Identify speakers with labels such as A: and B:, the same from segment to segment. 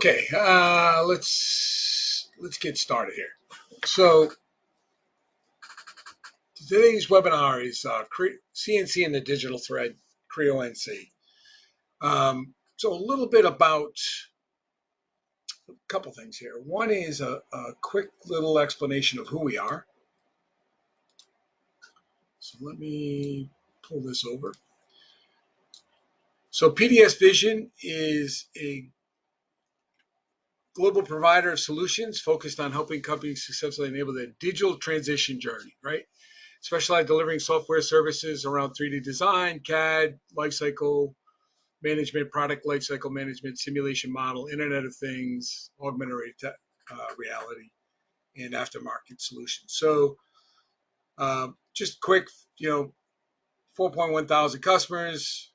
A: Okay, let's get started here. So today's webinar is CNC and the digital thread, Creo Nc. So a little bit about a couple things here. One is a quick little explanation of who we are. So let me pull this over. So PDSVISION is a global provider of solutions focused on helping companies successfully enable their digital transition journey, right? Specialized delivering software services around 3D design, CAD, lifecycle management, product lifecycle management, simulation model, Internet of Things, augmented reality, and aftermarket solutions. So just quick, 4.1 thousand customers.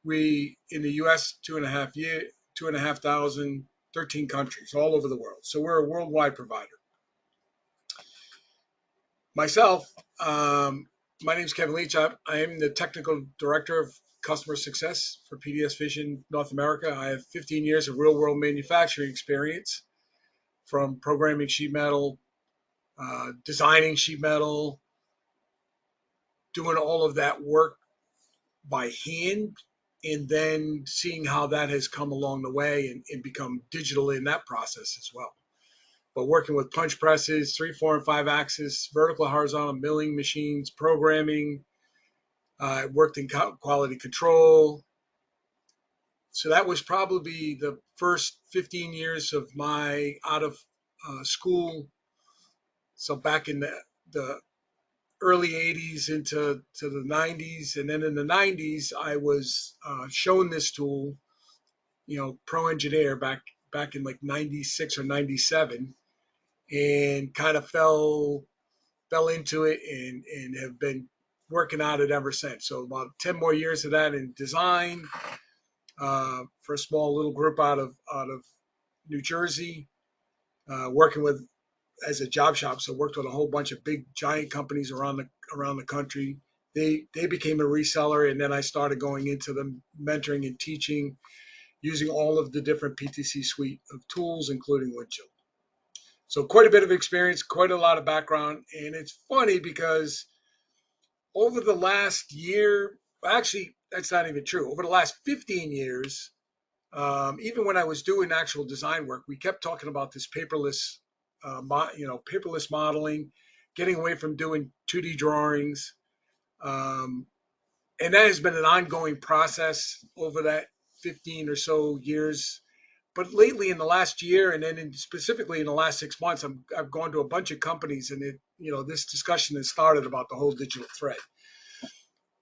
A: We in the U.S. 2.5 thousand, 13 countries all over the world. So we're a worldwide provider. Myself, my name is Kevin Leach. I am the Technical Director of Customer Success for PDSVISION North America. I have 15 years of real-world manufacturing experience, from programming sheet metal, designing sheet metal, doing all of that work by hand, and then seeing how that has come along the way and become digital in that process as well. But working with punch presses, 3, 4, and 5 axis, vertical, horizontal milling machines, programming. I worked in quality control. So that was probably the first 15 years of my out of school. So back in the early 80s into the 90s. And then in the 90s, I was shown this tool, Pro Engineer back in like 96 or 97, and kind of fell into it and have been working on it ever since. So about 10 more years of that in design for a small little group out of New Jersey, working with as a job shop. So worked with a whole bunch of big giant companies around the country. They became a reseller, and then I started going into the mentoring and teaching using all of the different PTC suite of tools, including Windshield. So quite a bit of experience, quite a lot of background. And it's funny because over the last year, actually, that's not even true. Over the last 15 years, even when I was doing actual design work, we kept talking about this paperless, paperless modeling, getting away from doing 2D drawings. And that has been an ongoing process over that 15 or so years. But lately, in the last year, and then specifically in the last 6 months, I've gone to a bunch of companies, and this discussion has started about the whole digital thread.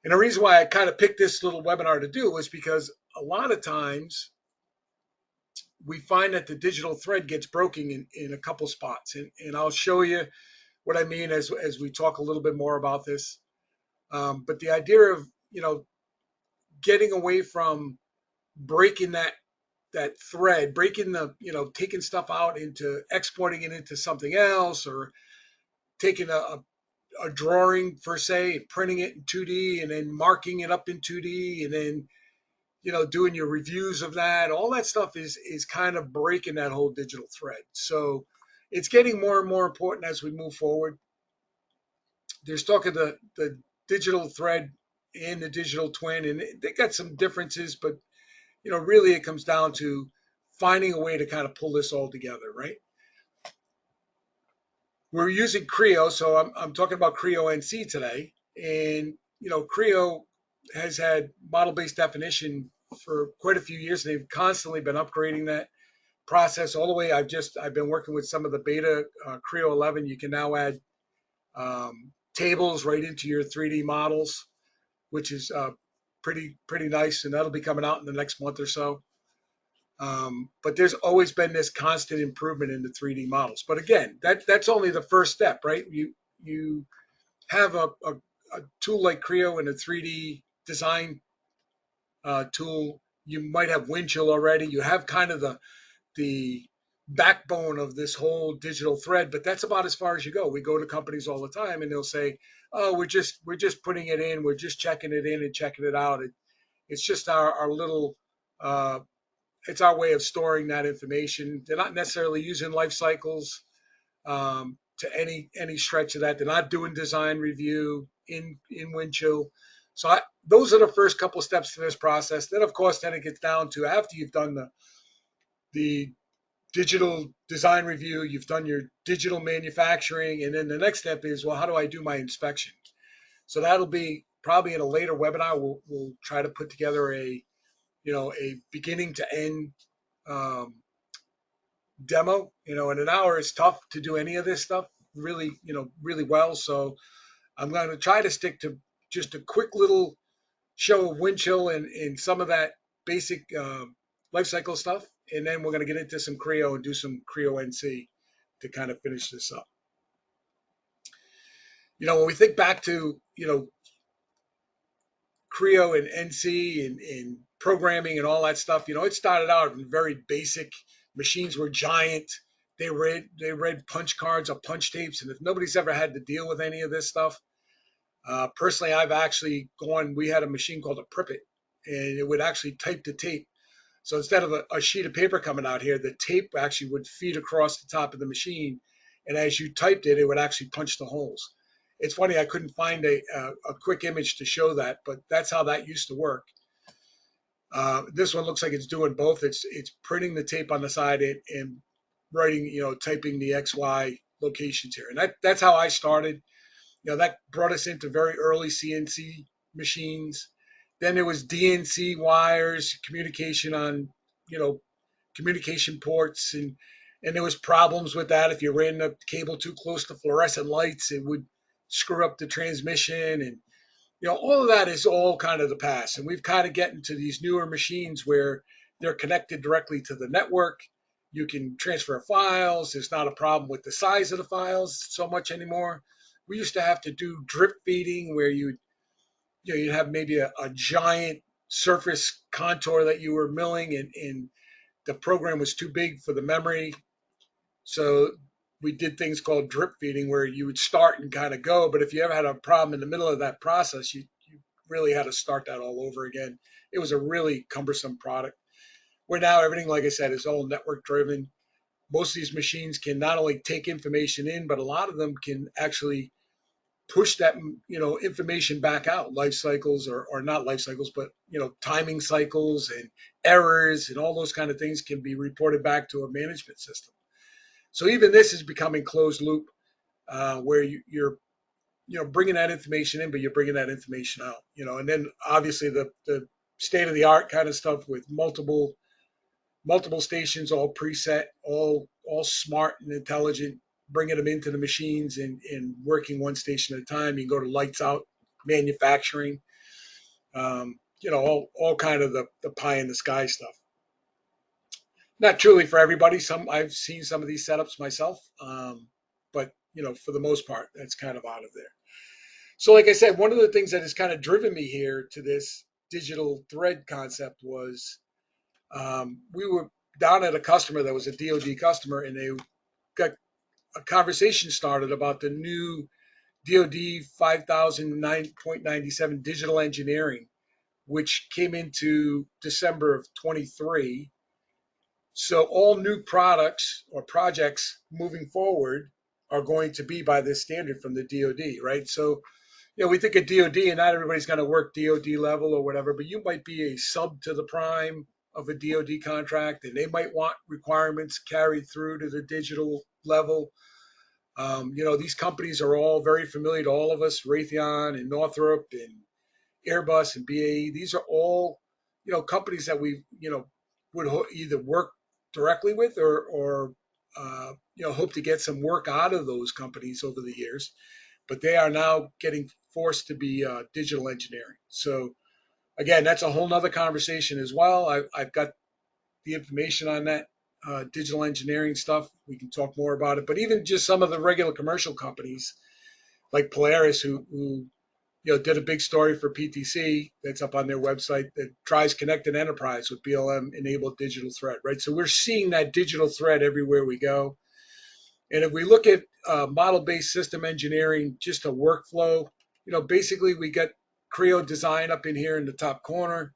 A: And the reason why I kind of picked this little webinar to do was because a lot of times we find that the digital thread gets broken in a couple spots, and I'll show you what I mean as we talk a little bit more about this. But the idea of getting away from breaking that thread, breaking taking stuff out into exporting it into something else, or taking a drawing per se, printing it in 2D and then marking it up in 2D and then doing your reviews of that. All that stuff is kind of breaking that whole digital thread. So it's getting more and more important as we move forward. There's talk of the digital thread and the digital twin, and they got some differences, but really it comes down to finding a way to kind of pull this all together, right? We're using Creo, so I'm talking about Creo Nc today, and Creo has had model-based definition for quite a few years, and they've constantly been upgrading that process all the way. I've been working with some of the beta Creo 11. You can now add tables right into your 3D models, which is pretty nice, and that'll be coming out in the next month or so. But there's always been this constant improvement in the 3D models. But again, that's only the first step, right? You have a tool like Creo and a 3D design tool. You might have Windshield already. You have kind of the backbone of this whole digital thread, but that's about as far as you go. We go to companies all the time, and they'll say, "Oh, we're just putting it in. We're just checking it in and checking it out. It's just our little it's our way of storing that information. They're not necessarily using life cycles to any stretch of that. They're not doing design review in Windchill. So those are the first couple of steps to this process. Then, of course, then it gets down to after you've done the digital design review, you've done your digital manufacturing, and then the next step is, well, how do I do my inspection? So that'll be probably in a later webinar. We'll try to put together a beginning to end demo. In an hour it's tough to do any of this stuff really well. So I'm going to try to stick to just a quick little show of Windchill and some of that basic life cycle stuff, and then we're going to get into some Creo and do some Creo Nc to kind of finish this up. When we think back to Creo and Nc and programming and all that stuff, it started out in very basic. Machines were giant. They read punch cards or punch tapes, and if nobody's ever had to deal with any of this stuff, personally, I've actually we had a machine called a Prippet, and it would actually type the tape. So instead of a sheet of paper coming out here, the tape actually would feed across the top of the machine, and as you typed it, it would actually punch the holes. It's funny, I couldn't find a quick image to show that, but that's how that used to work. This one looks like it's doing both. It's printing the tape on the side and writing, typing the XY locations here. And that's how I started. That brought us into very early CNC machines. Then there was DNC wires, communication on, communication ports, and there was problems with that. If you ran the cable too close to fluorescent lights, it would screw up the transmission, and all of that is all kind of the past. And we've kind of gotten to these newer machines where they're connected directly to the network. You can transfer files. There's not a problem with the size of the files so much anymore. We used to have to do drip feeding where you'd have maybe a giant surface contour that you were milling, and the program was too big for the memory. So we did things called drip feeding where you would start and kind of go, but if you ever had a problem in the middle of that process, you really had to start that all over again. It was a really cumbersome product. Where now everything, like I said, is all network driven. Most of these machines can not only take information in, but a lot of them can actually push that information back out. Life cycles or not life cycles, but timing cycles and errors and all those kind of things can be reported back to a management system. So even this is becoming closed loop, where you're bringing that information in, but you're bringing that information out. And then obviously the state of the art kind of stuff with multiple stations, all preset, all smart and intelligent, bringing them into the machines and working one station at a time. You can go to lights out manufacturing, all kind of the pie in the sky stuff. Not truly for everybody. I've seen some of these setups myself, but for the most part, that's kind of out of there. So like I said, one of the things that has kind of driven me here to this digital thread concept was we were down at a customer that was a DoD customer, and they got a conversation started about the new DoD 5009.97 digital engineering, which came into December of 23. So all new products or projects moving forward are going to be by this standard from the DoD, right? So, we think of DoD, and not everybody's going to work DoD level or whatever, but you might be a sub to the prime of a DoD contract, and they might want requirements carried through to the digital level. These companies are all very familiar to all of us, Raytheon and Northrop and Airbus and BAE. These are all, companies that we, would either work directly with or hope to get some work out of those companies over the years, but they are now getting forced to be digital engineering. So again, that's a whole nother conversation as well. I've got the information on that digital engineering stuff. We can talk more about it, but even just some of the regular commercial companies like Polaris who did a big story for PTC that's up on their website that tries connected enterprise with BLM enabled digital thread, right? So we're seeing that digital thread everywhere we go. And if we look at model-based system engineering, just a workflow, basically we got Creo design up in here in the top corner.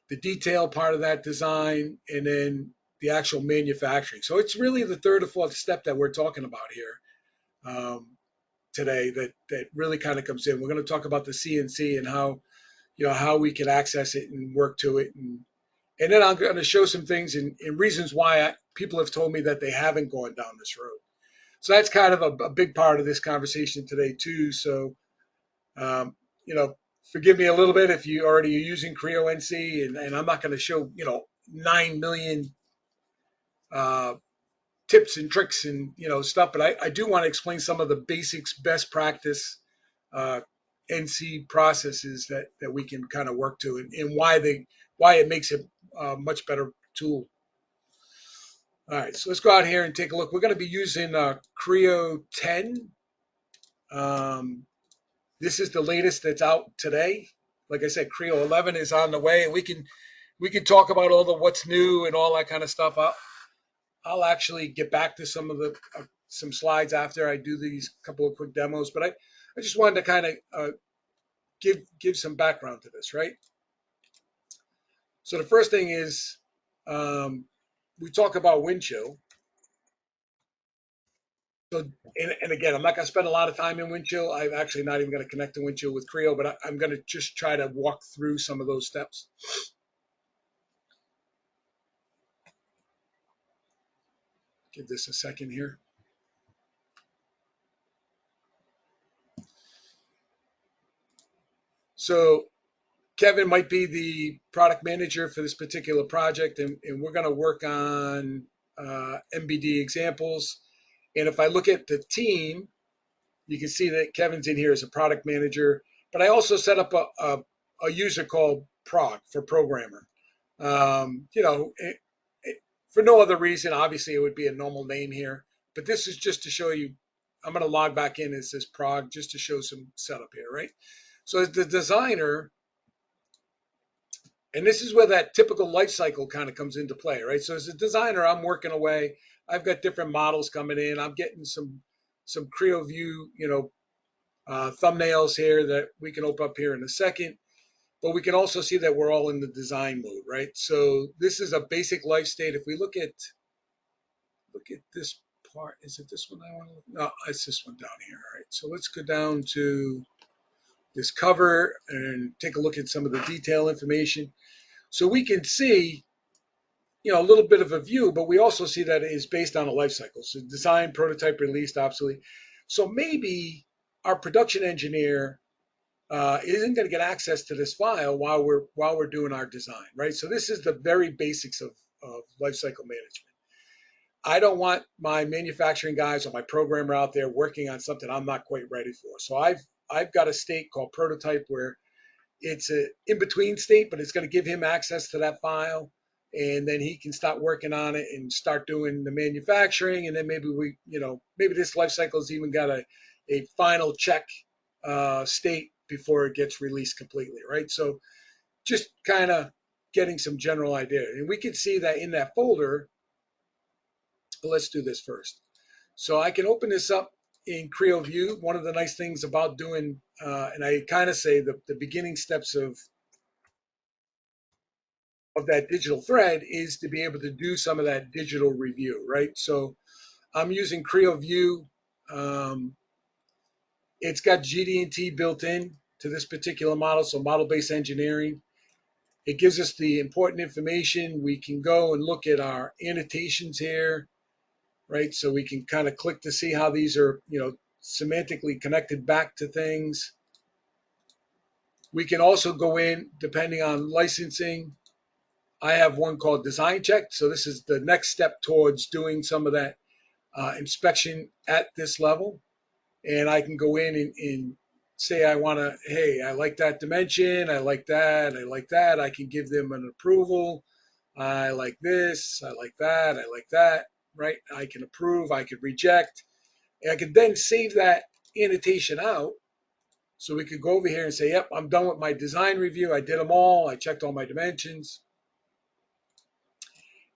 A: the detail part of that design, and then the actual manufacturing. So it's really the third or fourth step that we're talking about here today that really kind of comes in. We're going to talk about the CNC and how how we can access it and work to it, and then I'm going to show some things and reasons why people have told me that they haven't gone down this road. So that's kind of a big part of this conversation today too. So um, you know, forgive me a little bit if you already are using Creo NC, and I'm not going to show 9 million uh, tips and tricks and stuff, but I do want to explain some of the basics, best practice uh, NC processes that we can kind of work to, and why it makes it a much better tool. All right, so let's go out here and take a look. We're going to be using Creo 10. Um, this is the latest that's out today. Like I said, Creo 11 is on the way, and we can talk about all the what's new and all that kind of stuff. I'll actually get back to some of the some slides after I do these couple of quick demos, but I just wanted to kind of give some background to this, right? So the first thing is we talk about wind chill. So, and again, I'm not going to spend a lot of time in wind chill. I'm actually not even going to connect to wind chill with Creo, but I'm going to just try to walk through some of those steps. Give this a second here. So Kevin might be the product manager for this particular project, and we're going to work on MBD examples. And if I look at the team, you can see that Kevin's in here as a product manager, but I also set up a user called Prog for programmer. For no other reason, obviously it would be a normal name here, but this is just to show you, I'm going to log back in as this Prog just to show some setup here, right? So as the designer, and this is where that typical life cycle kind of comes into play, right? So as a designer, I'm working away. I've got different models coming in. I'm getting some Creo view, thumbnails here that we can open up here in a second. But we can also see that we're all in the design mode, right? So this is a basic life state. If we look at this part, is it this one I want to look? No, it's this one down here. All right. So let's go down to this cover and take a look at some of the detail information. So we can see, a little bit of a view, but we also see that it is based on a life cycle. So design, prototype, released, obsolete. So maybe our production engineer isn't going to get access to this file while we're doing our design, right? So this is the very basics of lifecycle management. I don't want my manufacturing guys or my programmer out there working on something I'm not quite ready for. So I've got a state called prototype where it's an in-between state, but it's going to give him access to that file, and then he can start working on it and start doing the manufacturing, and then maybe maybe this life cycle has even got a final check state before it gets released completely, right? So just kind of getting some general idea. And we can see that in that folder, let's do this first. So I can open this up in Creo View. One of the nice things about doing, and I kind of say the beginning steps of that digital thread is to be able to do some of that digital review, right? So I'm using Creo View. It's got GD&T built in to this particular model, so model-based engineering. It gives us the important information. We can go and look at our annotations here, right? So we can kind of click to see how these are, semantically connected back to things. We can also go in, depending on licensing. I have one called Design Check. So this is the next step towards doing some of that inspection at this level. And I can go in and say I want to, hey, I like that dimension, I like that, I like that. I can give them an approval. I like this, I like that, I like that, right? I can approve, I could reject. And I could then save that annotation out. So we could go over here and say, yep, I'm done with my design review. I did them all. I checked all my dimensions.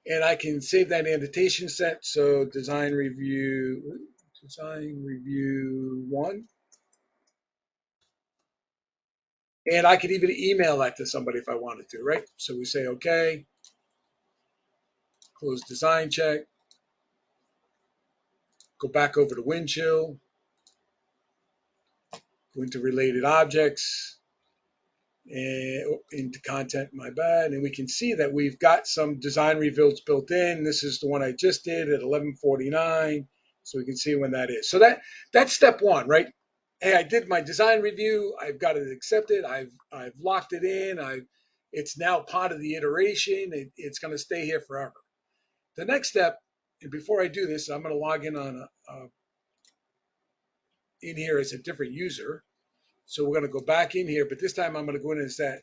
A: And I can save that annotation set. So design review 1. And I could even email that to somebody if I wanted to, right? So we say, okay, close design check, go back over to wind chill, go into related objects, and into content, my bad. And we can see that we've got some design reveals built in. This is the one I just did at 11:49. So we can see when that is. So that's step one, right? Hey, I did my design review. I've got it accepted. I've locked it in. It's now part of the iteration. It's going to stay here forever. The next step, and before I do this, I'm going to log in on in here as a different user. So we're going to go back in here, but this time I'm going to go in as that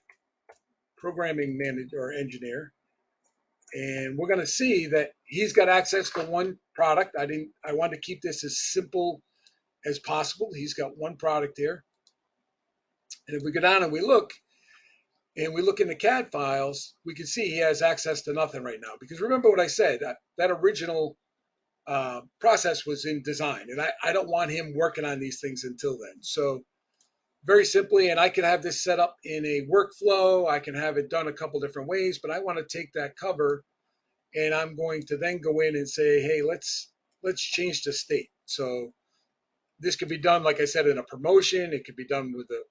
A: programming manager or engineer, and we're going to see that he's got access to one product. I want to keep this as simple as possible. He's got one product here, and if we go down and we look in the CAD files, we can see he has access to nothing right now. Because remember what I said, that original process was in design, and I don't want him working on these things until then. So very simply, and I can have this set up in a workflow. I can have it done a couple different ways, but I want to take that cover, and I'm going to then go in and say, hey, let's change the state. So this could be done, like I said, in a promotion. It could be done with a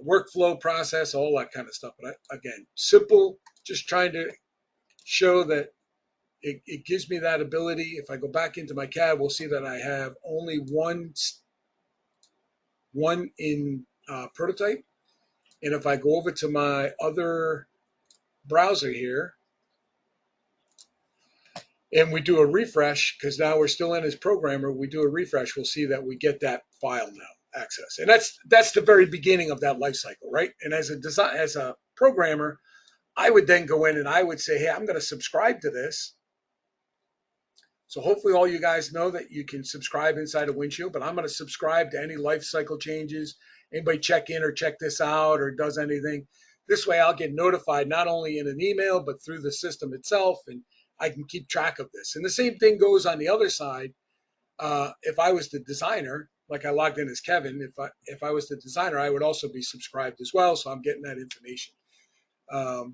A: workflow process, all that kind of stuff. But again, simple, just trying to show that it gives me that ability. If I go back into my CAD, we'll see that I have only one in prototype. And if I go over to my other browser here and we do a refresh, because now we're still in as programmer, we do a refresh, we'll see that we get that file now access. And that's the very beginning of that life cycle, right? And as a programmer, I would then go in and I would say, hey, I'm going to subscribe to this. So hopefully all you guys know that you can subscribe inside of Windshield, but I'm going to subscribe to any life cycle changes. Anybody check in or check this out or does anything. This way I'll get notified not only in an email, but through the system itself, and I can keep track of this. And the same thing goes on the other side. If I was the designer, like I logged in as Kevin, if I was the designer, I would also be subscribed as well. So I'm getting that information.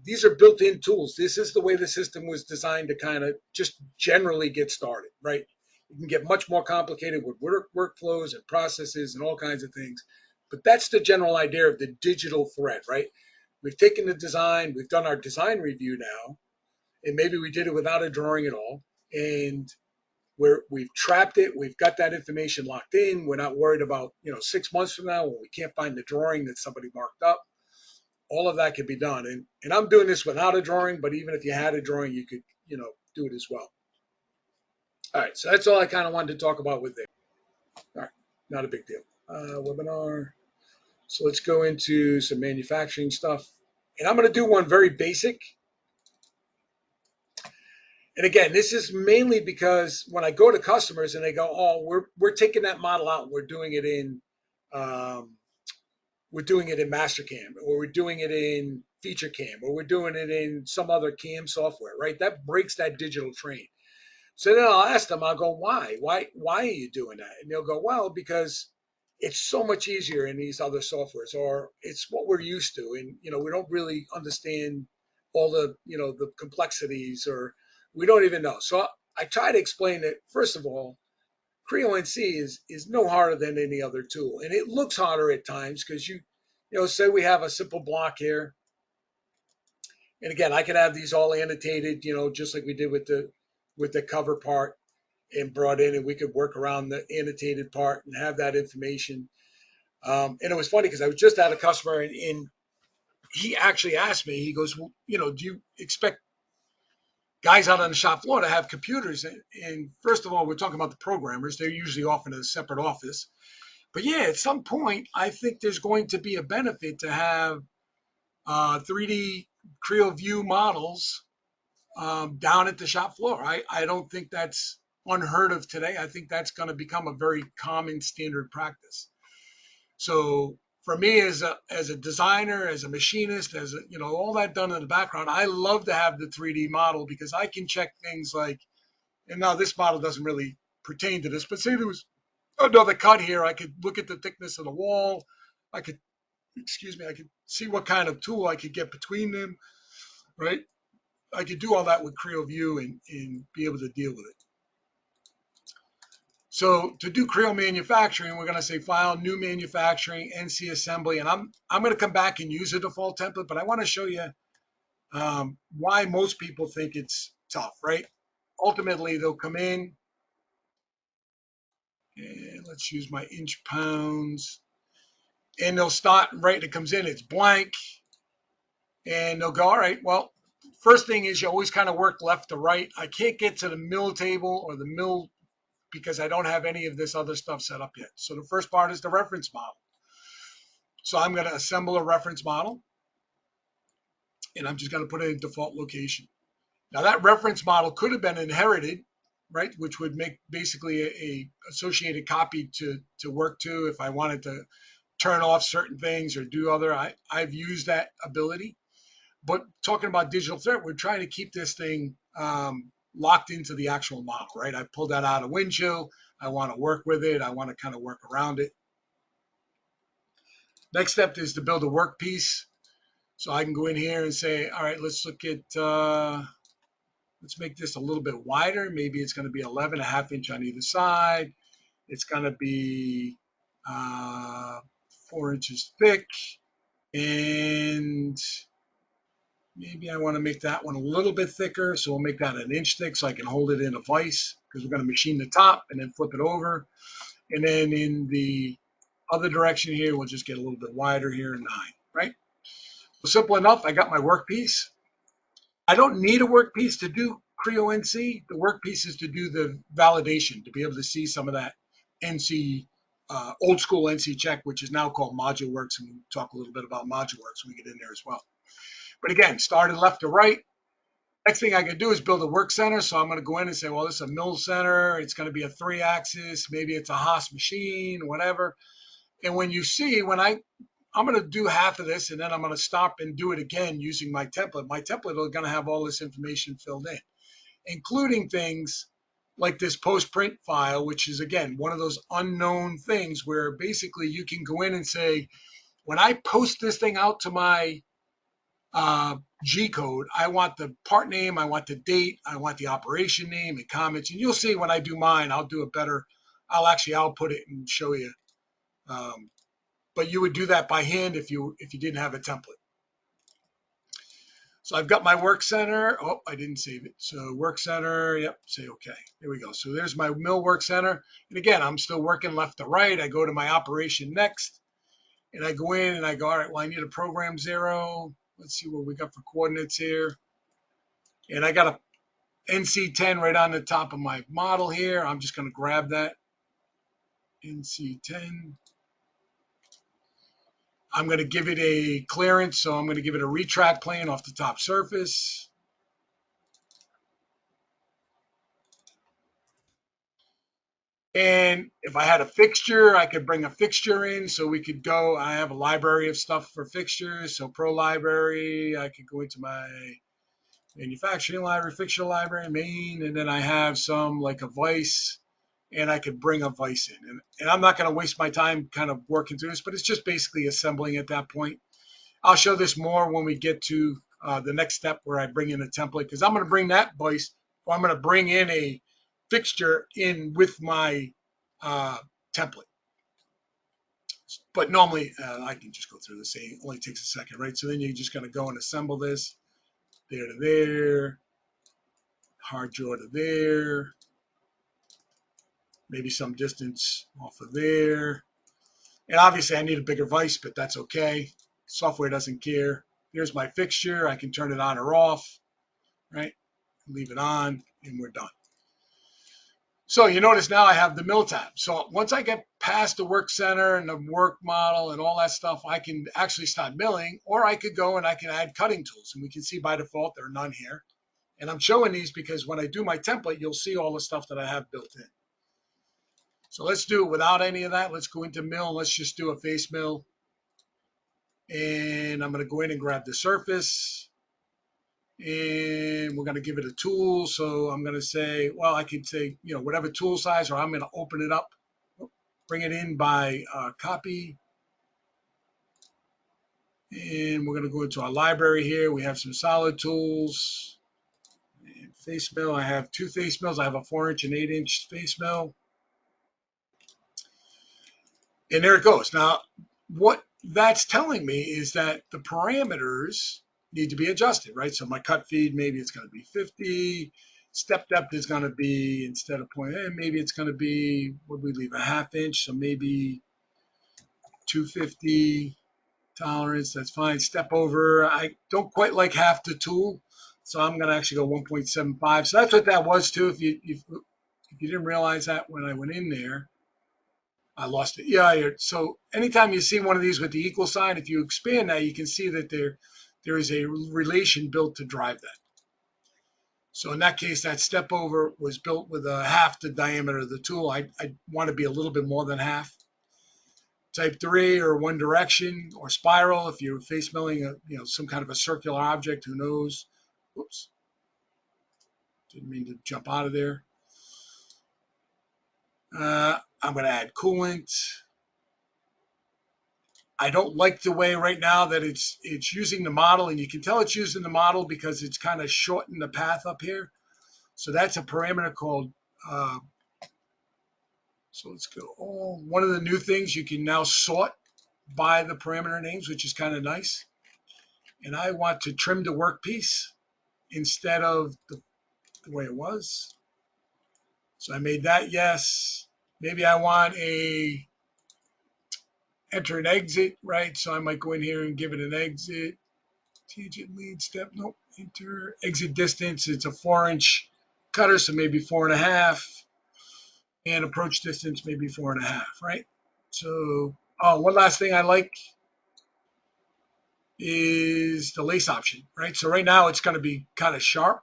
A: These are built-in tools. This is the way the system was designed to kind of just generally get started, right? You can get much more complicated with workflows and processes and all kinds of things. But that's the general idea of the digital thread, right? We've taken the design, we've done our design review now, and maybe we did it without a drawing at all. And we've trapped it. We've got that information locked in. We're not worried about, 6 months from now when we can't find the drawing that somebody marked up. All of that could be done. And I'm doing this without a drawing, but even if you had a drawing, you could, do it as well. All right, so that's all I kind of wanted to talk about with it. All right, not a big deal. Webinar. So let's go into some manufacturing stuff. And I'm going to do one very basic. And again, this is mainly because when I go to customers and they go, oh, we're taking that model out and we're doing it in Mastercam, or we're doing it in FeatureCam, or we're doing it in some other CAM software, right? That breaks that digital train. So then I'll ask them, I'll go, why? Why are you doing that? And they'll go, well, because it's so much easier in these other softwares, or it's what we're used to. And, we don't really understand all the, the complexities, or we don't even know. So I try to explain that, first of all, Creo Nc is no harder than any other tool. And it looks harder at times because say we have a simple block here. And again, I could have these all annotated, just like we did with the cover part and brought in, and we could work around the annotated part and have that information. And it was funny because I was just at a customer and he actually asked me, he goes, well, do you expect guys out on the shop floor to have computers? And first of all, we're talking about the programmers. They're usually off in a separate office. But yeah, at some point, I think there's going to be a benefit to have 3D Creo view models down at the shop floor. I don't think that's unheard of today. I think that's going to become a very common standard practice. So for me as a designer, as a machinist, as all that done in the background, I love to have the 3D model because I can check things like, and now this model doesn't really pertain to this, but say there was another cut here, I could look at the thickness of the wall. I could excuse me, I could see what kind of tool I could get between them, right? I could do all that with Creo View and be able to deal with it. So to do Creo manufacturing, we're going to say File, New Manufacturing, NC Assembly, and I'm going to come back and use a default template, but I want to show you why most people think it's tough, right? Ultimately, they'll come in, and let's use my inch pounds, and they'll start, right, it comes in, it's blank, and they'll go, all right, well, first thing is you always kind of work left to right. I can't get to the mill table or the mill because I don't have any of this other stuff set up yet. So the first part is the reference model. So I'm going to assemble a reference model, and I'm just going to put it in default location. Now that reference model could have been inherited, right, which would make basically a associated copy to work to if I wanted to turn off certain things or do other. I've used that ability. But talking about digital thread, we're trying to keep this thing locked into the actual model, right? I pulled that out of Windchill. I want to work with it. I want to kind of work around it. Next step is to build a workpiece. So I can go in here and say, all right, let's look at, let's make this a little bit wider. Maybe it's going to be 11.5 inch on either side. It's going to be 4 inches thick. And maybe I want to make that one a little bit thicker, so we'll make that 1 inch thick so I can hold it in a vise because we're going to machine the top and then flip it over. And then in the other direction here, we'll just get a little bit wider here, 9, right? So simple enough. I got my workpiece. I don't need a workpiece to do Creo NC. The workpiece is to do the validation, to be able to see some of that NC, old school NC check, which is now called ModuleWorks, and we'll talk a little bit about ModuleWorks when we get in there as well. But again, started left to right. Next thing I can do is build a work center. So I'm going to go in and say, well, this is a mill center. It's going to be a 3-axis. Maybe it's a Haas machine, whatever. And when you see, when I'm going to do half of this, and then I'm going to stop and do it again using my template. My template is going to have all this information filled in, including things like this post-print file, which is, again, one of those unknown things where basically you can go in and say, when I post this thing out to my G code, I want the part name, I want the date, I want the operation name and comments. And you'll see when I do mine, I'll do it better. I'll actually output it and show you. But you would do that by hand if you didn't have a template. So I've got my work center. Oh, I didn't save it. So work center, yep, say okay. There we go. So there's my mill work center. And again, I'm still working left to right. I go to my operation next. And I go in and I go, all right, well, I need a program 0. Let's see what we got for coordinates here. And I got a NC10 right on the top of my model here. I'm just going to grab that NC10. I'm going to give it a clearance, so I'm going to give it a retract plane off the top surface. And if I had a fixture, I could bring a fixture in, so we could go. I have a library of stuff for fixtures, so Pro Library. I could go into my manufacturing library, fixture library, main, and then I have some like a vise, and I could bring a vise in. And I'm not going to waste my time kind of working through this, but it's just basically assembling at that point. I'll show this more when we get to the next step where I bring in a template, because I'm going to bring that vise, or I'm going to bring in a fixture in with my template. But normally I can just go through this. It only takes a second, right? So then you're just going to go and assemble this. There to there, hard draw to there, maybe some distance off of there. And obviously I need a bigger vise, but that's okay. Software doesn't care. Here's my fixture. I can turn it on or off, right? Leave it on, and we're done. So you notice now I have the mill tab. So once I get past the work center and the work model and all that stuff, I can actually start milling, or I could go and I can add cutting tools. And we can see by default there are none here. And I'm showing these because when I do my template, you'll see all the stuff that I have built in. So let's do it without any of that. Let's go into mill. Let's just do a face mill. And I'm going to go in and grab the surface. And we're going to give it a tool. So I'm going to say, well, I could say, you know, whatever tool size, or I'm going to open it up, bring it in by copy. And we're going to go into our library here. We have some solid tools. And face mill. I have two face mills. I have a 4-inch and 8-inch face mill. And there it goes. Now, what that's telling me is that the parameters need to be adjusted, right? So my cut feed, maybe it's going to be 50. Step depth is going to be, instead of maybe it's going to be, what do we leave, a 1/2 inch? So maybe 250 tolerance, that's fine. Step over, I don't quite like half the tool, so I'm going to actually go 1.75. So that's what that was too. If you didn't realize that when I went in there, I lost it. Yeah, so anytime you see one of these with the equal sign, if you expand that, you can see that there is a relation built to drive that. So in that case, that step over was built with a 1/2 the diameter of the tool. I want to be a little bit more than 1/2. Type 3 or one direction or spiral. If you're face milling some kind of a circular object, who knows? Whoops. Didn't mean to jump out of there. I'm going to add coolant. I don't like the way right now that it's using the model, and you can tell it's using the model because it's kind of shortened the path up here. So that's a parameter called, so let's go. One of the new things, you can now sort by the parameter names, which is kind of nice. And I want to trim the workpiece instead of the way it was. So I made that yes. Maybe I want a enter an exit, right? So I might go in here and give it an exit. Tangent lead step, nope. Enter exit distance. It's a 4-inch cutter, so maybe 4.5. And approach distance maybe 4.5, right? So, one last thing I like is the lace option, right? So right now it's going to be kind of sharp.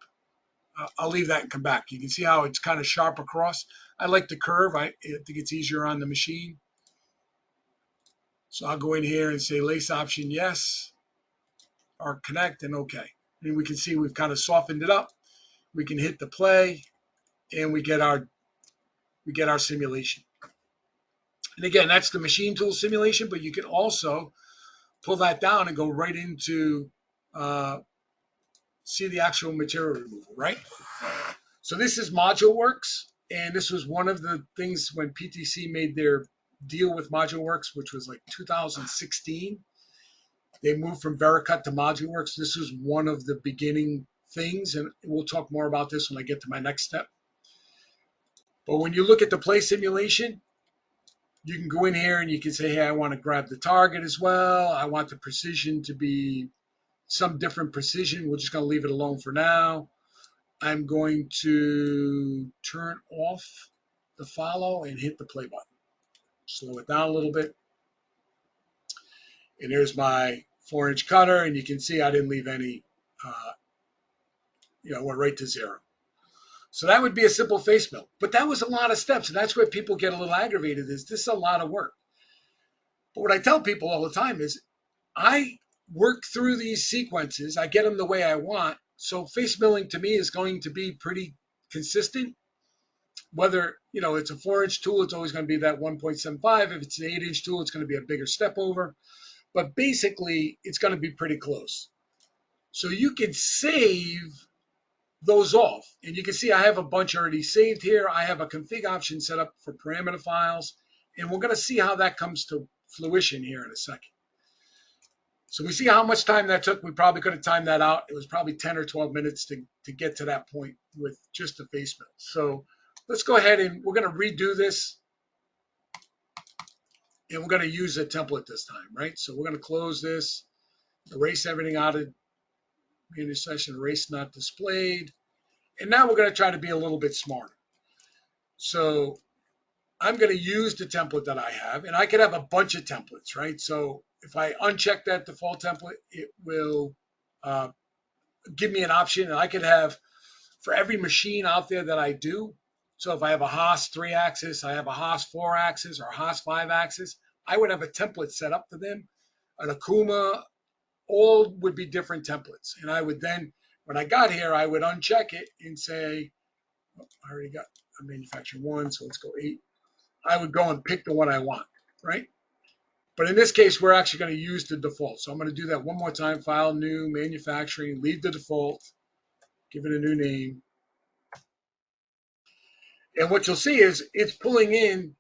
A: I'll leave that and come back. You can see how it's kind of sharp across. I like the curve. I think it's easier on the machine. So I'll go in here and say lace option yes, or connect and okay. And we can see we've kind of softened it up. We can hit the play, and we get our simulation. And again, that's the machine tool simulation, but you can also pull that down and go right into see the actual material removal, right? So this is ModuleWorks, and this was one of the things when PTC made their deal with ModuleWorks, which was like 2016. They moved from Vericut to ModuleWorks. This was one of the beginning things, and we'll talk more about this when I get to my next step. But when you look at the play simulation, you can go in here and you can say, hey, I want to grab the target as well. I want the precision to be some different precision. We're just going to leave it alone for now. I'm going to turn off the follow and hit the play button. Slow it down a little bit. And there's my 4-inch cutter, and you can see I didn't leave any, went right to 0. So that would be a simple face mill. But that was a lot of steps, and that's where people get a little aggravated, is this is a lot of work. But what I tell people all the time is I work through these sequences. I get them the way I want. So face milling to me is going to be pretty consistent. Whether, it's a 4-inch tool, it's always going to be that 1.75. If it's an 8-inch tool, it's going to be a bigger step over. But basically, it's going to be pretty close. So you can save those off. And you can see I have a bunch already saved here. I have a config option set up for parameter files. And we're going to see how that comes to fruition here in a second. So we see how much time that took. We probably could have timed that out. It was probably 10 or 12 minutes to get to that point with just the face mill. So let's go ahead and we're going to redo this. And we're going to use a template this time, right? So we're going to close this, erase everything out of the session, erase not displayed. And now we're going to try to be a little bit smarter. So I'm going to use the template that I have, and I could have a bunch of templates, right? So if I uncheck that default template, it will give me an option, and I could have for every machine out there that I do. So if I have a Haas 3-axis, I have a Haas 4-axis, or a Haas 5-axis, I would have a template set up for them. An Akuma, all would be different templates. And I would then, when I got here, I would uncheck it and say, I already got a manufacturing 1, so let's go 8. I would go and pick the one I want, right? But in this case, we're actually going to use the default. So I'm going to do that one more time. File, new, manufacturing, leave the default, give it a new name. And what you'll see is it's pulling in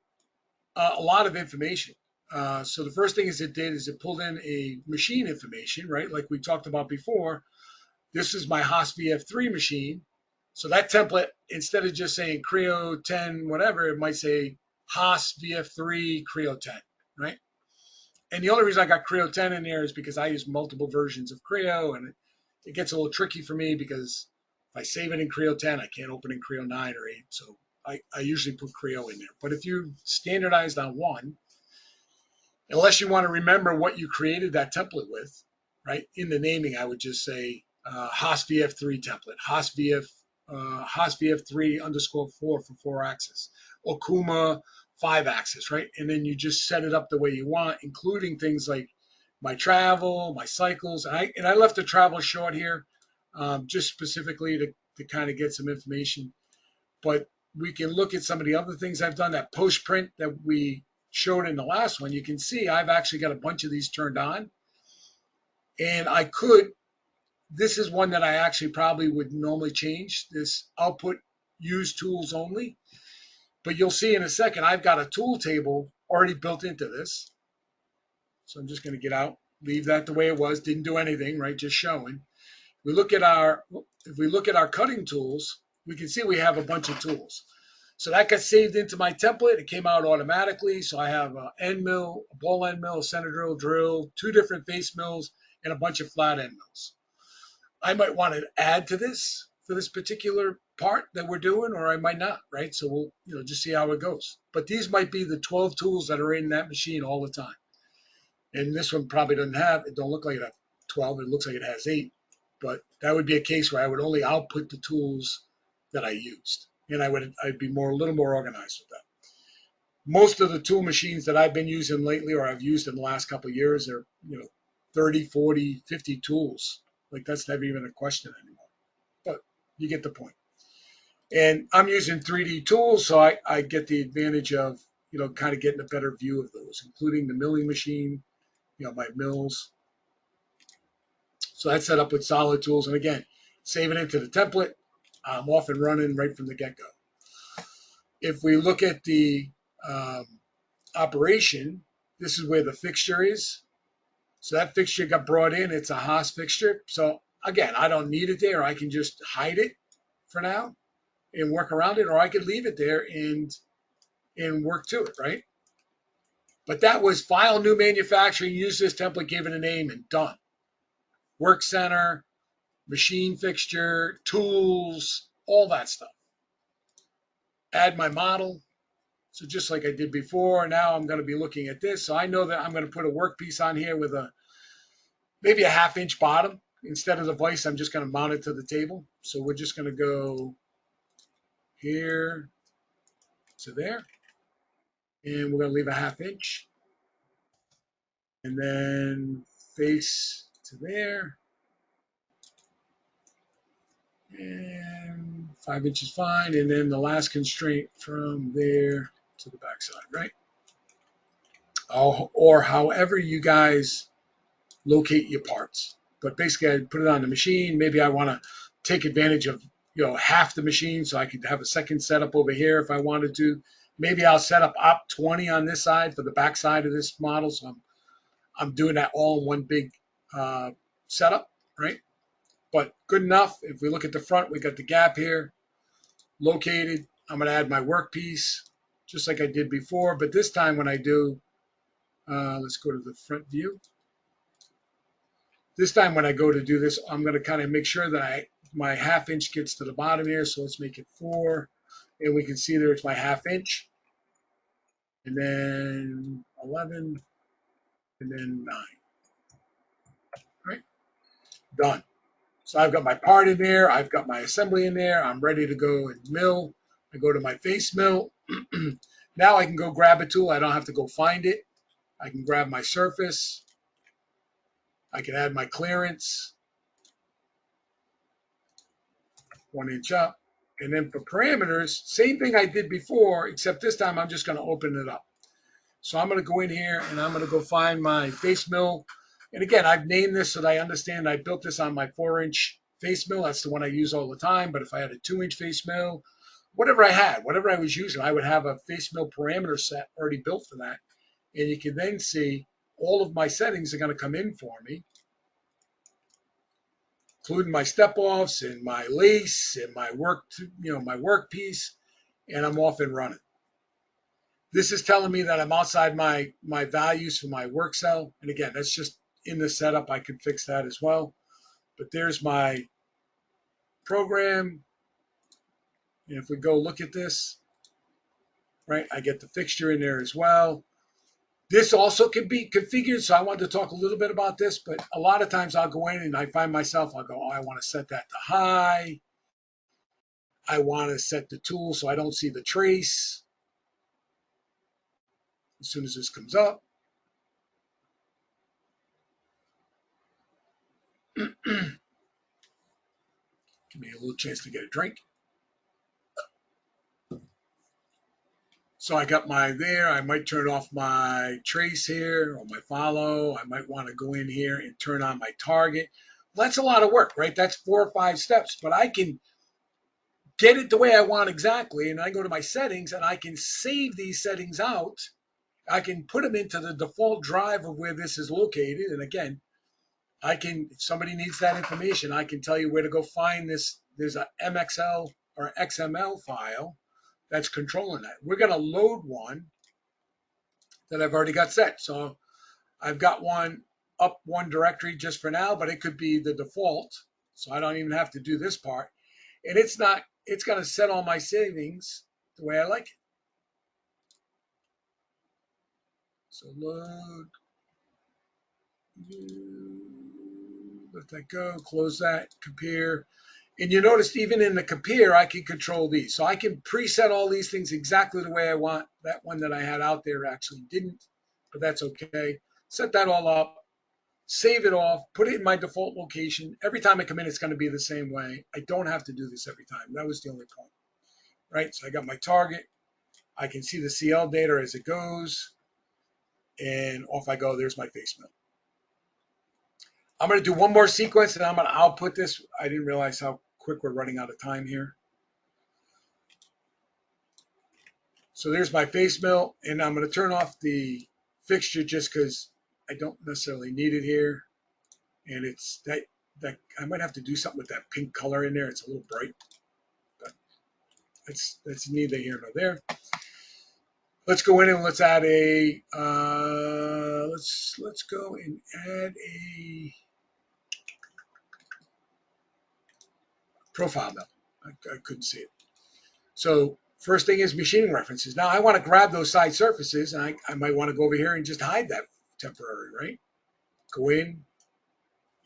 A: a lot of information. So the first thing it did is it pulled in a machine information, right? Like we talked about before. This is my Haas VF3 machine. So that template, instead of just saying Creo 10, whatever, it might say Haas VF3 Creo 10, right? And the only reason I got Creo 10 in there is because I use multiple versions of Creo, and it gets a little tricky for me because if I save it in Creo 10, I can't open in Creo 9 or 8. So I usually put Creo in there. But if you standardized on one, unless you want to remember what you created that template with, right? In the naming, I would just say Haas VF3 template, Haas VF3 _4 for 4-axis, Okuma 5-axis, right? And then you just set it up the way you want, including things like my travel, my cycles. And I left the travel short here, just specifically to kind of get some information. But we can look at some of the other things I've done. That post print that we showed in the last one, you can see I've actually got a bunch of these turned on. And this is one that I actually probably would normally change, this output use tools only. But you'll see in a second, I've got a tool table already built into this. So I'm just going to get out, leave that the way it was, didn't do anything, right? Just showing. If we look at our cutting tools, we can see we have a bunch of tools. So that got saved into my template. It came out automatically. So I have an end mill, a ball end mill, a center drill, 2 different face mills, and a bunch of flat end mills. I might want to add to this for this particular part that we're doing, or I might not, right? So we'll just see how it goes. But these might be the 12 tools that are in that machine all the time. And this one probably it don't look like it has 12. It looks like it has 8. But that would be a case where I would only output the tools that I used. And I'd be a little more organized with that. Most of the tool machines that I've been using lately, or I've used in the last couple of years, are 30, 40, 50 tools. Like that's never even a question anymore. But you get the point. And I'm using 3D tools, so I get the advantage of kind of getting a better view of those, including the milling machine, my mills. So that's set up with solid tools, and again, save it into the template. I'm off and running right from the get-go. If we look at the operation, this is where the fixture is. So that fixture got brought in. It's a Haas fixture. So again, I don't need it there. I can just hide it for now and work around it, or I could leave it there and work to it, right? But that was file, new, manufacturing, use this template, give it a name, and done. Work center, machine fixture, tools, all that stuff. Add my model. So just like I did before, now I'm going to be looking at this. So I know that I'm going to put a workpiece on here with maybe a 1/2 inch bottom. Instead of the vise, I'm just going to mount it to the table. So we're just going to go here to there. And we're going to leave a 1/2 inch. And then face to there. And 5 inches fine. And then the last constraint from there to the backside, right? Or however you guys locate your parts. But basically, I put it on the machine. Maybe I want to take advantage of half the machine, so I could have a second setup over here if I wanted to. Maybe I'll set up op 20 on this side for the back side of this model. So I'm doing that all in one big setup, right? But good enough. If we look at the front, we got the gap here located. I'm going to add my workpiece just like I did before. But this time when I do, let's go to the front view. This time when I go to do this, I'm going to kind of make sure that my 1/2 inch gets to the bottom here. So let's make it 4. And we can see there it's my 1/2 inch. And then 11. And then 9. Right? Done. So I've got my part in there. I've got my assembly in there. I'm ready to go and mill. I go to my face mill. Now I can go grab a tool. I don't have to go find it. I can grab my surface. I can add my clearance. 1 inch up. And then for parameters, same thing I did before, except this time I'm just going to open it up. So I'm going to go in here and I'm going to go find my face mill. And again, I've named this so that I understand I built this on my 4-inch face mill. That's the one I use all the time. But if I had a 2-inch face mill, whatever I had, whatever I was using, I would have a face mill parameter set already built for that. And you can then see all of my settings are going to come in for me, including my step-offs and my lace and my my workpiece, and I'm off and running. This is telling me that I'm outside my values for my work cell. And again, that's just in the setup. I can fix that as well. But there's my program. And if we go look at this, right, I get the fixture in there as well. This also can be configured. So I wanted to talk a little bit about this, but a lot of times I'll go in and I find myself, I'll go, oh, I want to set that to high. I want to set the tool so I don't see the trace as soon as this comes up. Give me a little chance to get a drink. So I got my there. I might turn off my trace here or my follow. I might want to go in here and turn on my target. Well, that's a lot of work, right? That's 4 or 5 steps, but I can get it the way I want exactly. And I go to my settings and I can save these settings out. I can put them into the default drive of where this is located. And again, I can, if somebody needs that information, I can tell you where to go find this. There's a MXL or XML file that's controlling that. We're going to load one that I've already got set. So I've got one directory just for now, but it could be the default. So I don't even have to do this part. And it's going to set all my savings the way I like it. So load, let that go, close that, compare. And you noticed even in the compare, I can control these. So I can preset all these things exactly the way I want. That one that I had out there actually didn't, but that's okay. Set that all up, save it off, put it in my default location. Every time I come in, it's going to be the same way. I don't have to do this every time. That was the only point, right? So I got my target. I can see the CL data as it goes, and off I go. There's my face mill. I'm going to do one more sequence, and I'm going to output this. I didn't realize how quick we're running out of time here. So there's my face mill, and I'm going to turn off the fixture just because I don't necessarily need it here. And it's that I might have to do something with that pink color in there. It's a little bright, but that's neither here nor there. Let's go in and let's add a let's go and add a profile mill. I couldn't see it. So first thing is machining references. Now I want to grab those side surfaces, and I might want to go over here and just hide that temporary, right? Go in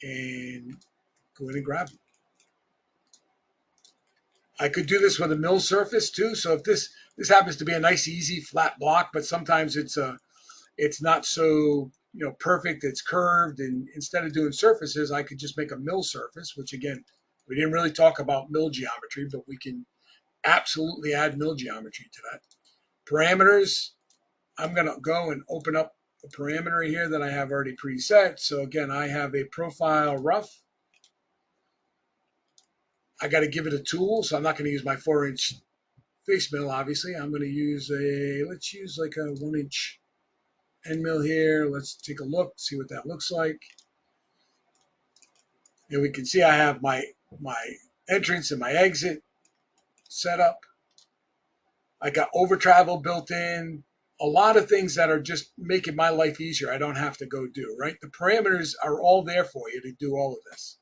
A: and grab them. I could do this with a mill surface too. So if this happens to be a nice, easy, flat block, but sometimes it's not so perfect. It's curved, and instead of doing surfaces, I could just make a mill surface. Which again, we didn't really talk about mill geometry, but we can absolutely add mill geometry to that. Parameters. I'm going to go and open up a parameter here that I have already preset. So again, I have a profile rough. I got to give it a tool, so I'm not going to use my 4-inch face mill, obviously. I'm going to use let's use like a 1-inch end mill here. Let's take a look, see what that looks like. And we can see I have my entrance and my exit set up. I got over travel built in. A lot of things that are just making my life easier. I don't have to go do, right? The parameters are all there for you to do all of this.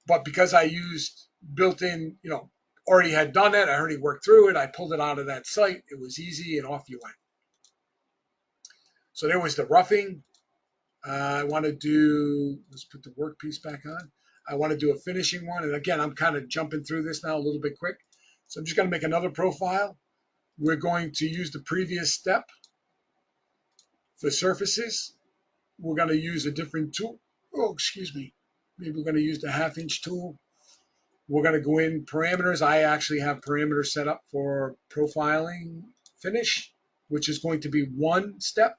A: But because I used built-in, already had done it, I already worked through it, I pulled it out of that site, it was easy, and off you went. So there was the roughing. I want to do, let's put the workpiece back on. I want to do a finishing one. And again, I'm kind of jumping through this now a little bit quick. So I'm just going to make another profile. We're going to use the previous step for surfaces. We're going to use a different tool. Oh, excuse me. Maybe we're going to use the 1/2-inch tool. We're going to go in parameters. I actually have parameters set up for profiling finish. which is going to be one step.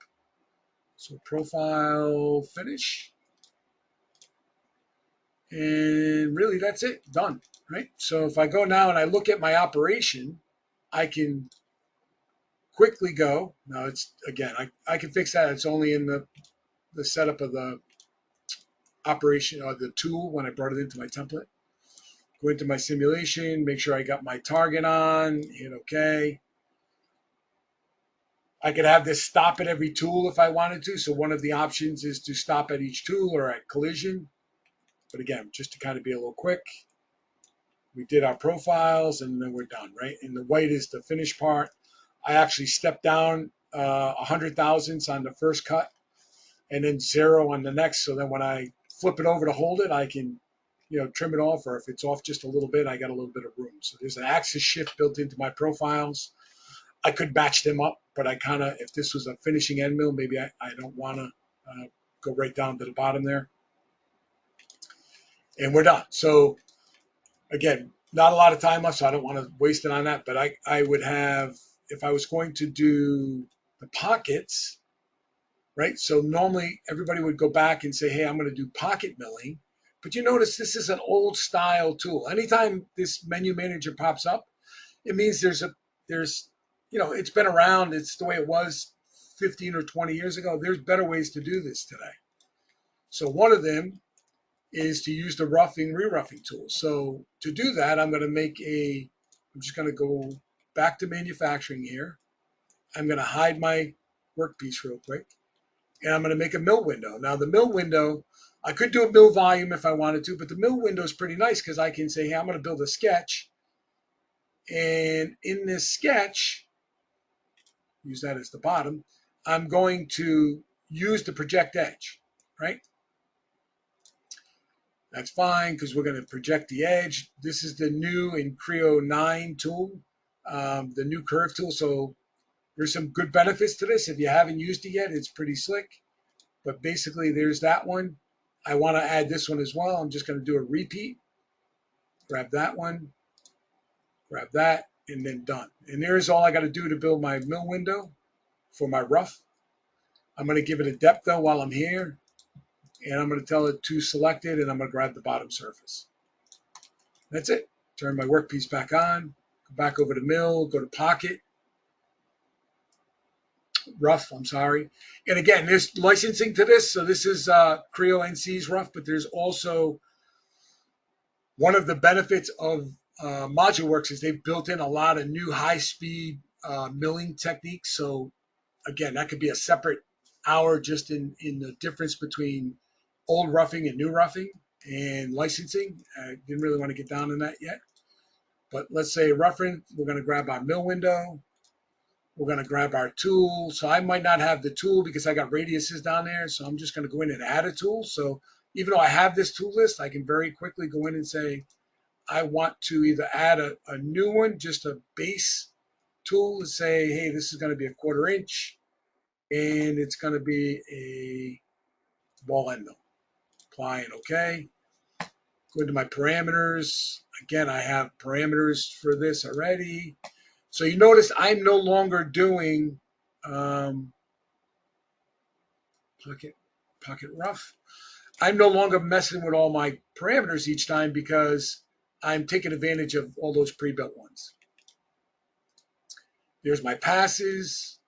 A: So profile, finish. And really that's it, done, right? So if I go now and I look at my operation, I can quickly go. Now it's, again, I can fix that. It's only in the setup of the operation or the tool when I brought it into my template. Go into my simulation, make sure I got my target on, hit OK. I could have this stop at every tool if I wanted to. So one of the options is to stop at each tool or at collision. But again, just to kind of be a little quick, we did our profiles and then we're done, right? And the white is the finish part. I actually stepped down 100 thousandths on the first cut and then 0 on the next. So then when I flip it over to hold it, I can, trim it off, or if it's off just a little bit, I got a little bit of room. So there's an axis shift built into my profiles. I could match them up, but I kind of, if this was a finishing end mill, maybe I don't want to go right down to the bottom there. And we're done. So again, not a lot of time left, so I don't want to waste it on that. But I would have, if I was going to do the pockets, right? So normally everybody would go back and say, hey, I'm going to do pocket milling. But you notice this is an old style tool. Anytime this menu manager pops up, it means there's it's been around. It's the way it was 15 or 20 years ago. There's better ways to do this today. So one of them is to use the roughing, re-roughing tool. So to do that, I'm just going to go back to manufacturing here. I'm going to hide my workpiece real quick. And I'm going to make a mill window. Now the mill window, I could do a mill volume if I wanted to, but the mill window is pretty nice because I can say, hey, I'm going to build a sketch. And in this sketch, use that as the bottom, I'm going to use the project edge, right? That's fine because we're going to project the edge. This is the new in Creo 9 tool, the new curve tool. So there's some good benefits to this. If you haven't used it yet, it's pretty slick. But basically, there's that one. I want to add this one as well. I'm just going to do a repeat. Grab that one, grab that, and then done. And there's all I got to do to build my mill window for my rough. I'm going to give it a depth, though, while I'm here. And I'm going to tell it to select it, and I'm going to grab the bottom surface. That's it. Turn my workpiece back on, go back over to mill, go to pocket, rough, I'm sorry. And again, there's licensing to this. So this is Creo NC's rough, but there's also one of the benefits of ModuleWorks is they've built in a lot of new high-speed milling techniques. So again, that could be a separate hour just in the difference between old roughing and new roughing and licensing. I didn't really want to get down on that yet. But let's say roughing, we're going to grab our mill window. We're going to grab our tool. So I might not have the tool because I got radiuses down there. So I'm just going to go in and add a tool. So even though I have this tool list, I can very quickly go in and say, I want to either add a new one, just a base tool, and say, hey, this is going to be a 1/4 inch. And it's going to be a ball end mill. Apply and OK. Go into my parameters. Again, I have parameters for this already. So you notice I'm no longer doing pocket rough. I'm no longer messing with all my parameters each time because I'm taking advantage of all those pre-built ones. There's my passes.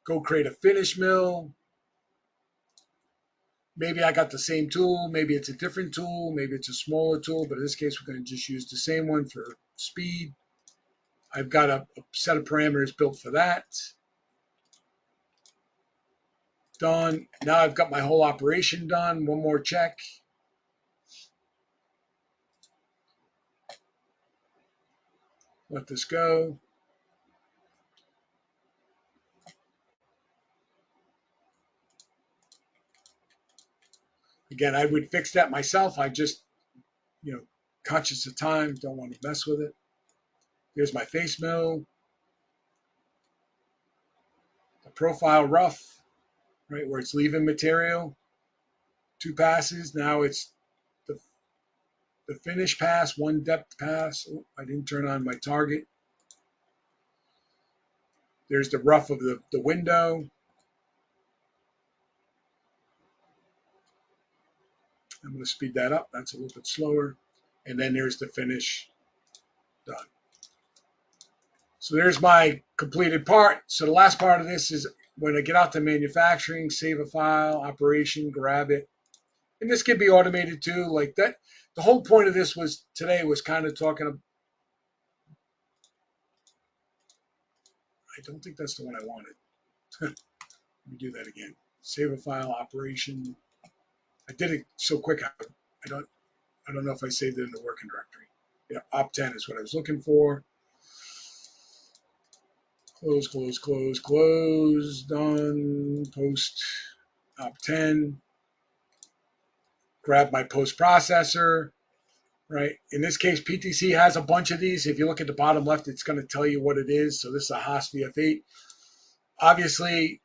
A: Go create a finish mill. Maybe I got the same tool. Maybe it's a different tool. Maybe it's a smaller tool. But in this case, we're going to just use the same one for speed. I've got a set of parameters built for that. Done. Now I've got my whole operation done. One more check. Let this go. Again, I would fix that myself. I just, conscious of time, don't want to mess with it. Here's my face mill. The profile rough, right, where it's leaving material. 2 passes. Now it's the finish pass, 1 depth pass. Oh, I didn't turn on my target. There's the rough of the window. I'm going to speed that up. That's a little bit slower. And then there's the finish. Done. So there's my completed part. So the last part of this is when I get out to manufacturing, save a file, operation, grab it. And this can be automated too, like that. The whole point of this was today was kind of talking about, I don't think that's the one I wanted. Let me do that again. Save a file, operation. I did it so quick. I don't know if I saved it in the working directory. Yeah, op10 is what I was looking for. Close, close, close, close, done, post, op10, grab my post processor, right? In this case, PTC has a bunch of these. If you look at the bottom left, it's going to tell you what it is. So this is a Haas VF8. Obviously,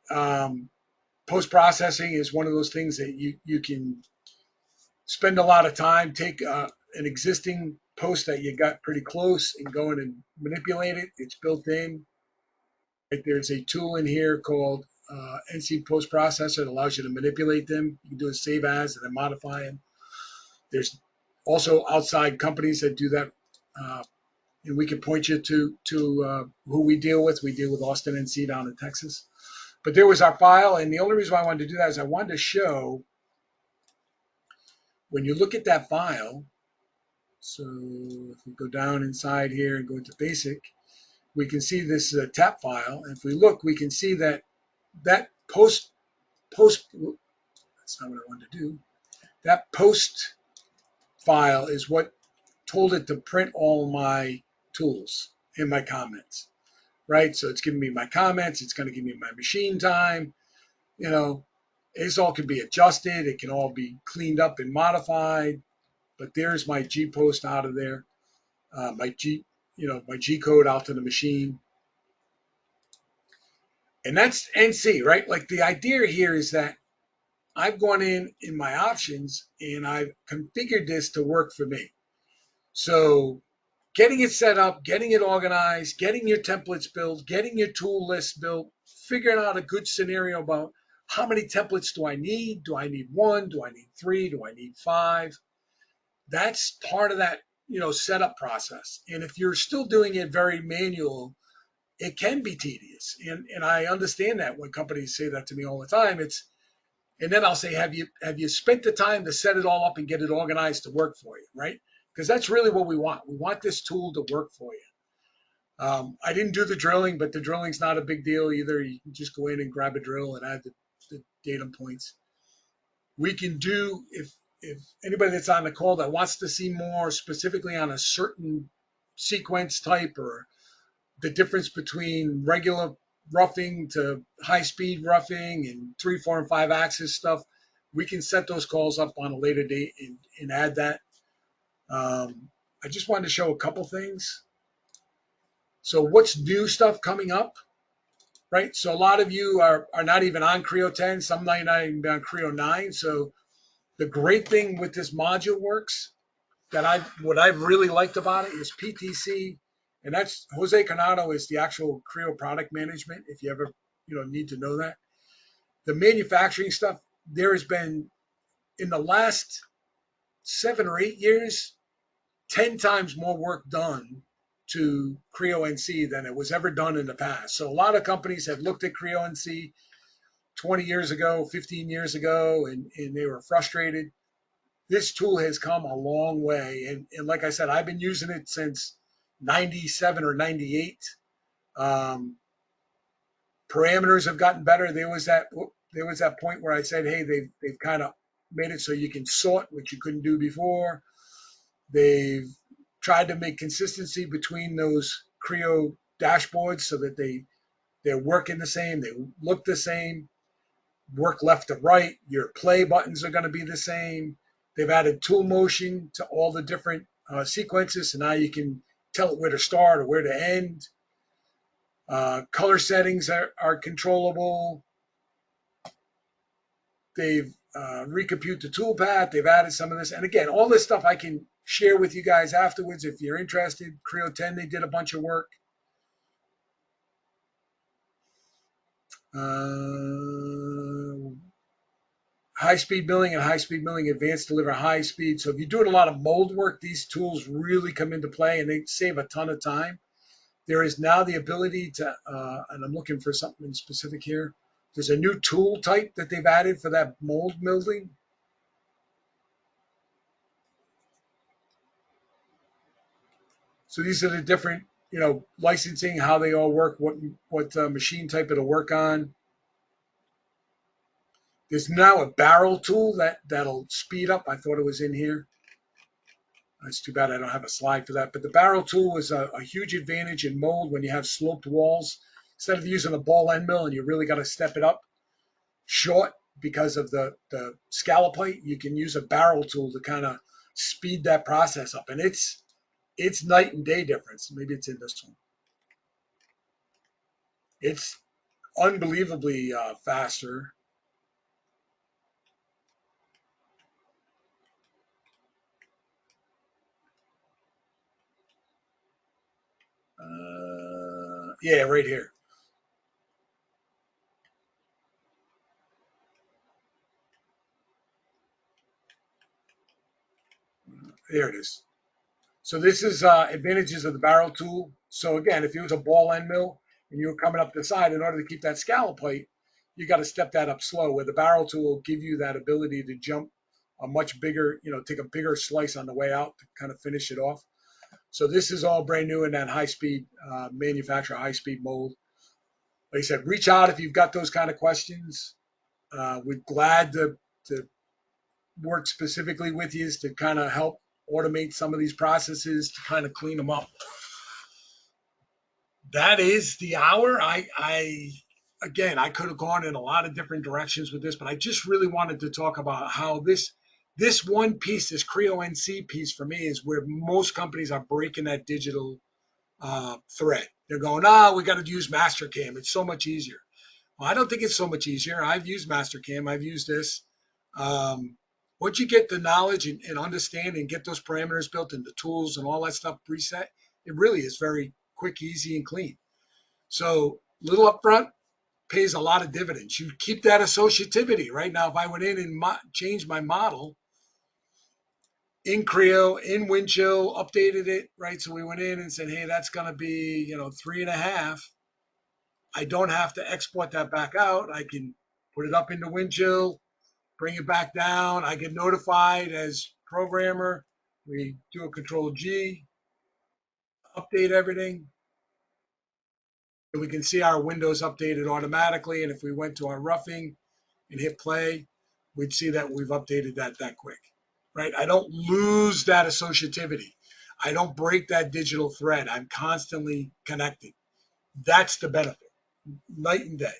A: post processing is one of those things that you can spend a lot of time, take an existing post that you got pretty close and go in and manipulate it. It's built in. There's a tool in here called NC Post Processor that allows you to manipulate them. You can do a save as and then modify them. There's also outside companies that do that, and we can point you to who we deal with. We deal with Austin NC down in Texas. But there was our file, and the only reason why I wanted to do that is I wanted to show when you look at that file. So if we go down inside here and go into basic, we can see this is a tap file. And if we look, we can see that post, that's not what I wanted to do. That post file is what told it to print all my tools and my comments, right? So it's giving me my comments. It's going to give me my machine time. You know, this all can be adjusted. It can all be cleaned up and modified. But there's my G post out of there, my G code out to the machine. And that's NC, right? Like the idea here is that I've gone in my options and I've configured this to work for me. So getting it set up, getting it organized, getting your templates built, getting your tool list built, figuring out a good scenario about how many templates do I need? Do I need 1? Do I need 3? Do I need 5? That's part of that, setup process. And if you're still doing it very manual, it can be tedious. And I understand that when companies say that to me all the time. And then I'll say, have you spent the time to set it all up and get it organized to work for you, right? Because that's really what we want. We want this tool to work for you. I didn't do the drilling, but the drilling's not a big deal either. You can just go in and grab a drill and add the datum points. We can do, if anybody that's on the call that wants to see more specifically on a certain sequence type or the difference between regular roughing to high-speed roughing and 3, 4, and 5 axis stuff, we can set those calls up on a later date and add that. I just wanted to show a couple things. So what's new stuff coming up, right? So a lot of you are not even on Creo 10. Some might not even be on Creo 9. So the great thing with this module works what I've really liked about it is PTC, and that's Jose Canado is the actual Creo product management. If you ever need to know that, the manufacturing stuff, there has been in the last 7 or 8 years, 10 times more work done to Creo NC than it was ever done in the past. So a lot of companies have looked at Creo NC 20 years ago, 15 years ago, and they were frustrated. This tool has come a long way. And like I said, I've been using it since 97 or 98. Parameters have gotten better. There was that point where I said, hey, they've kind of made it so you can sort, which you couldn't do before. They've tried to make consistency between those Creo dashboards so that they're working the same, they look the same, work left to right. Your play buttons are going to be the same. They've added tool motion to all the different sequences, so now you can tell it where to start or where to end. Color settings are controllable. They've recompute the tool path. They've added some of this. And again, all this stuff I can share with you guys afterwards if you're interested. Creo 10, they did a bunch of work. High-speed milling and high-speed milling advanced deliver high speed. So if you're doing a lot of mold work, these tools really come into play and they save a ton of time. There is now the ability to, and I'm looking for something specific here. There's a new tool type that they've added for that mold milling. So these are the different, licensing, how they all work, what machine type it'll work on. There's now a barrel tool that'll speed up. I thought it was in here. It's too bad I don't have a slide for that. But the barrel tool is a huge advantage in mold when you have sloped walls. Instead of using a ball end mill and you really got to step it up short because of the scallop height, you can use a barrel tool to kind of speed that process up. And it's night and day difference. Maybe it's in this one. It's unbelievably faster. Yeah, right here. There it is. So this is advantages of the barrel tool. So again, if it was a ball end mill and you were coming up the side, in order to keep that scallop height, you got to step that up slow. Where the barrel tool will give you that ability to jump a much bigger, take a bigger slice on the way out to kind of finish it off. So this is all brand new in that high-speed manufacturer, high-speed mold. Like I said, reach out if you've got those kind of questions. We're glad to work specifically with you to kind of help automate some of these processes to kind of clean them up. That is the hour. Again, I could have gone in a lot of different directions with this, but I just really wanted to talk about how this one piece, this Creo NC piece for me is where most companies are breaking that digital thread. They're going, we got to use Mastercam. It's so much easier. Well, I don't think it's so much easier. I've used Mastercam. I've used this. Once you get the knowledge and understand and get those parameters built and the tools and all that stuff preset, it really is very quick, easy, and clean. So little upfront pays a lot of dividends. You keep that associativity. Right now, if I went in and changed my model in Creo, in Windchill, updated it, right? So we went in and said, hey, that's going to be, 3.5. I don't have to export that back out. I can put it up into Windchill, bring it back down. I get notified as programmer. We do a Control-G, update everything. And we can see our windows updated automatically. And if we went to our roughing and hit play, we'd see that we've updated that quick, right? I don't lose that associativity. I don't break that digital thread. I'm constantly connected. That's the benefit, night and day.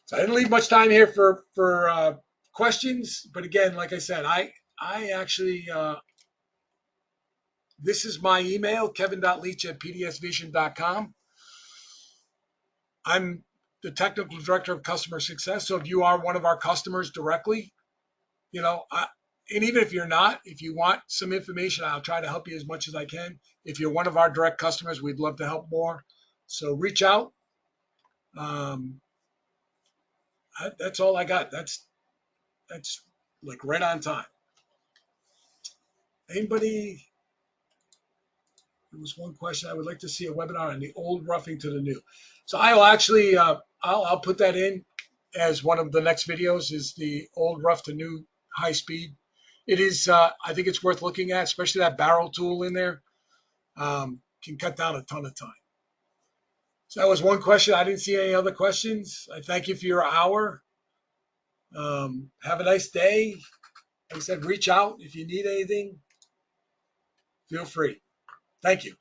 A: So I didn't leave much time here for questions, but again, like I said, I actually, this is my email, kevin.leach@pdsvision.com. I'm the technical director of customer success. So if you are one of our customers directly, and even if you're not, if you want some information, I'll try to help you as much as I can. If you're one of our direct customers, we'd love to help more. So reach out. That's all I got. That's like right on time. Anybody? There was one question. I would like to see a webinar on the old roughing to the new. So I will actually, I'll put that in as one of the next videos, is the old rough to new high speed. It is, I think it's worth looking at, especially that barrel tool in there. Can cut down a ton of time. So that was one question. I didn't see any other questions. I thank you for your hour. Have a nice day. Like I said, reach out if you need anything. Feel free. Thank you.